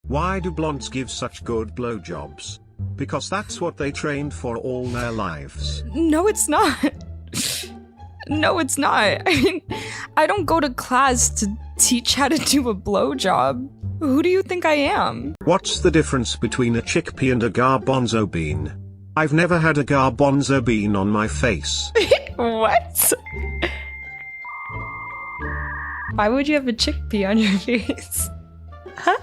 Why do blondes give such good blowjobs? Because that's what they trained for all their lives. No, it's not. No, it's not. I mean, I don't go to class to teach how to do a blowjob. Who do you think I am? What's the difference between a chickpea and a garbanzo bean? I've never had a garbanzo bean on my face. What? Why would you have a chickpea on your face? Huh?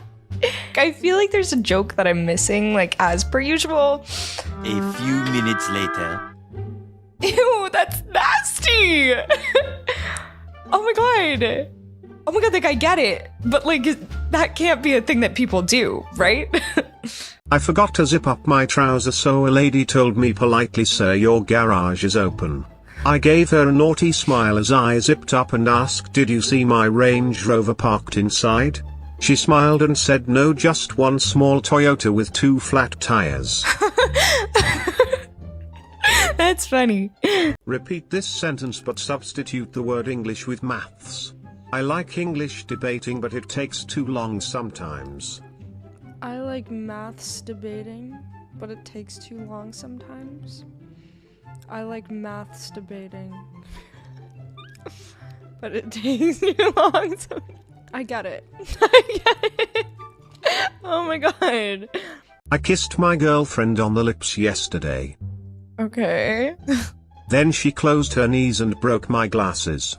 I feel like there's a joke that I'm missing, like, as per usual. A few minutes later. Ew, that's nasty! Oh my god! Oh my god, like, I get it. But, like, that can't be a thing that people do, right? I forgot to zip up my trousers, so a lady told me politely, "Sir, your garage is open." I gave her a naughty smile as I zipped up and asked, "Did you see my Range Rover parked inside?" She smiled and said, "No, just one small Toyota with 2 flat tires." That's funny. Repeat this sentence but substitute the word English with maths. I like English debating, but it takes too long sometimes. I like maths debating, but it takes too long sometimes. I like maths debating, but it takes too long sometimes. I get it. I get it. Oh my god. I kissed my girlfriend on the lips yesterday. Okay. Then she closed her knees and broke my glasses.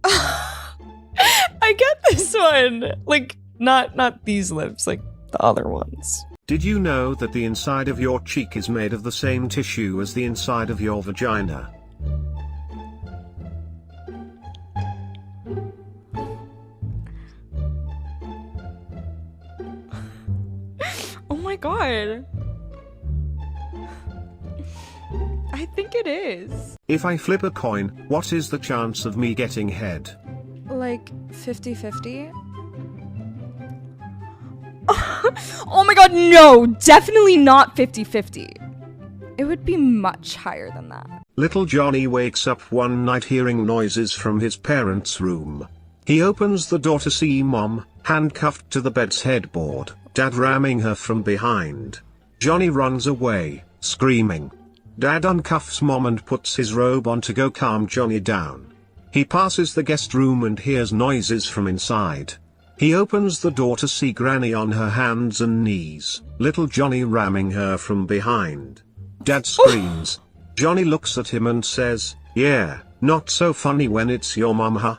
I get this one. Like, not these lips, like the other ones. Did you know that the inside of your cheek is made of the same tissue as the inside of your vagina? Oh my god. I think it is. If I flip a coin, what is the chance of me getting head? Like 50-50? Oh my god, no! Definitely not 50-50. It would be much higher than that. Little Johnny wakes up one night hearing noises from his parents' room. He opens the door to see Mom, handcuffed to the bed's headboard, Dad ramming her from behind. Johnny runs away, screaming. Dad uncuffs Mom and puts his robe on to go calm Johnny down. He passes the guest room and hears noises from inside. He opens the door to see Granny on her hands and knees, little Johnny ramming her from behind. Dad screams. Johnny looks at him and says, "Yeah, not so funny when it's your mom, huh?"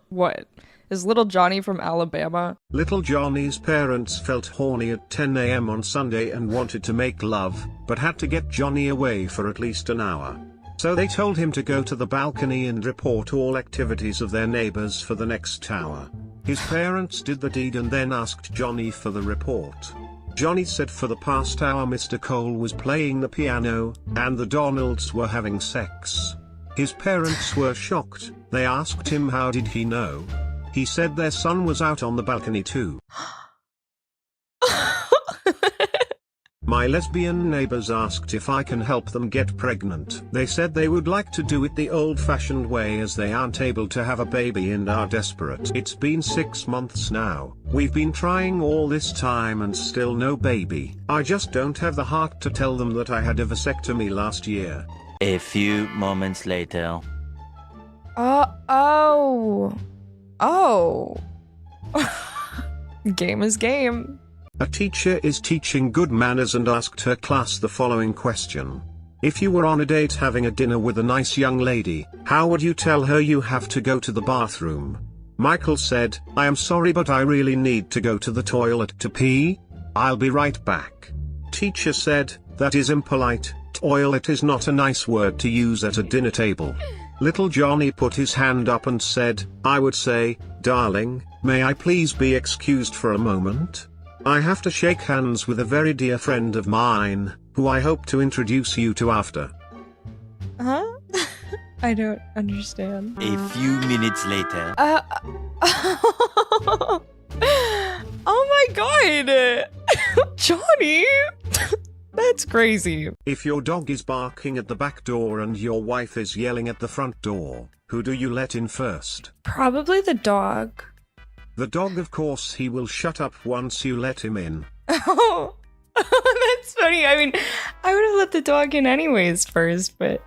What? Is little Johnny from Alabama? Little Johnny's parents felt horny at 10 a.m. on Sunday and wanted to make love, but had to get Johnny away for at least an hour. So they told him to go to the balcony and report all activities of their neighbors for the next hour. His parents did the deed and then asked Johnny for the report. Johnny said for the past hour Mr. Cole was playing the piano, and the Donalds were having sex. His parents were shocked. They asked him how did he know. He said their son was out on the balcony too. My lesbian neighbors asked if I can help them get pregnant. They said they would like to do it the old-fashioned way as they aren't able to have a baby and are desperate. It's been 6 months now. We've been trying all this time and still no baby. I just don't have the heart to tell them that I had a vasectomy last year. A few moments later. Oh. Game is game. A teacher is teaching good manners and asked her class the following question. If you were on a date having a dinner with a nice young lady, how would you tell her you have to go to the bathroom? Michael said, "I am sorry but I really need to go to the toilet to pee. I'll be right back." Teacher said, "That is impolite. Toilet is not a nice word to use at a dinner table." Little Johnny put his hand up and said, "I would say, darling, may I please be excused for a moment? I have to shake hands with a very dear friend of mine, who I hope to introduce you to after." Huh? I don't understand. A few minutes later. Oh my god! Johnny! That's crazy. If your dog is barking at the back door and your wife is yelling at the front door, who do you let in first? Probably the dog. The dog, of course. He will shut up once you let him in. Oh, that's funny. I mean, I would have let the dog in anyways first, but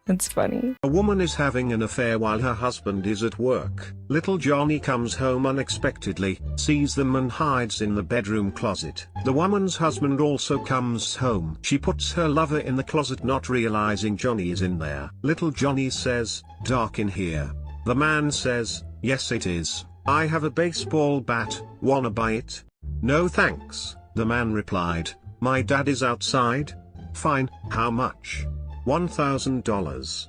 that's funny. A woman is having an affair while her husband is at work. Little Johnny comes home unexpectedly, sees them and hides in the bedroom closet. The woman's husband also comes home. She puts her lover in the closet, not realizing Johnny is in there. Little Johnny says, "Dark in here." The man says, "Yes it is. I have a baseball bat, wanna buy it?" "No thanks," the man replied. "My dad is outside." "Fine, how much?" $1,000.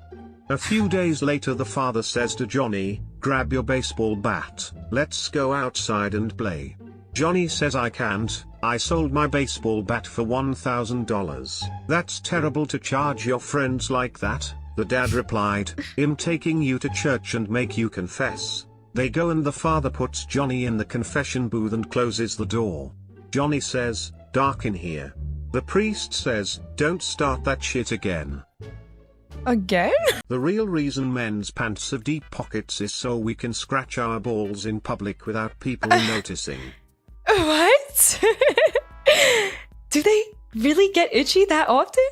A few days later the father says to Johnny, "Grab your baseball bat, let's go outside and play." Johnny says, "I can't, I sold my baseball bat for $1,000. "That's terrible to charge your friends like that," the dad replied. "I'm taking you to church and make you confess." They go and the father puts Johnny in the confession booth and closes the door. Johnny says, "Dark in here." The priest says, "Don't start that shit again." Again? The real reason men's pants have deep pockets is so we can scratch our balls in public without people noticing. What? Do they really get itchy that often?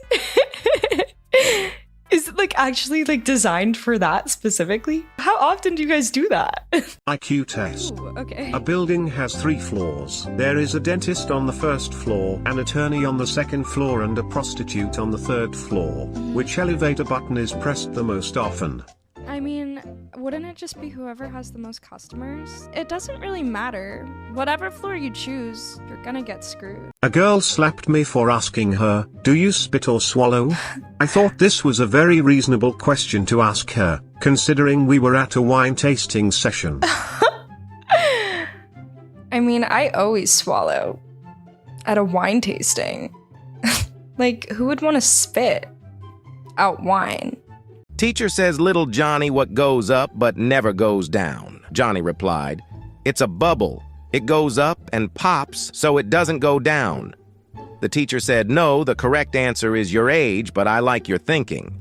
Is it like actually like designed for that specifically? How often do you guys do that? IQ test. Ooh, okay. A building has 3 floors. There is a dentist on the first floor, an attorney on the second floor, and a prostitute on the third floor. Which elevator button is pressed the most often? I mean, wouldn't it just be whoever has the most customers? It doesn't really matter. Whatever floor you choose, you're gonna get screwed. A girl slapped me for asking her, "Do you spit or swallow?" I thought this was a very reasonable question to ask her, considering we were at a wine tasting session. I mean, I always swallow at a wine tasting. Like, who would want to spit out wine? Teacher says little Johnny what goes up but never goes down. Johnny replied, "It's a bubble. It goes up and pops so it doesn't go down." The teacher said, "No, the correct answer is your age, but I like your thinking."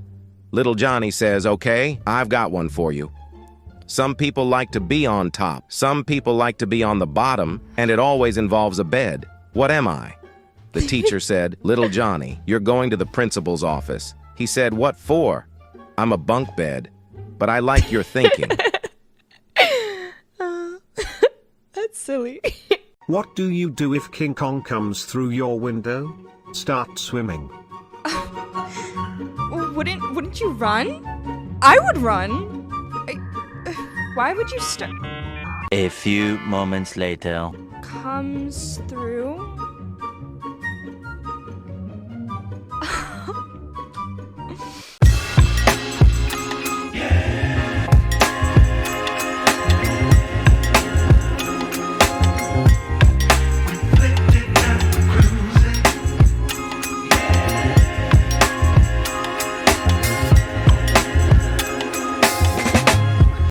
Little Johnny says, "Okay, I've got one for you. Some people like to be on top, some people like to be on the bottom, and it always involves a bed. What am I?" The teacher said, "Little Johnny, you're going to the principal's office." He said, "What for?" "I'm a bunk bed, but I like your thinking." That's silly. What do you do if King Kong comes through your window? Start swimming. Wouldn't you run? I would run. Why would you start? A few moments later. Comes through?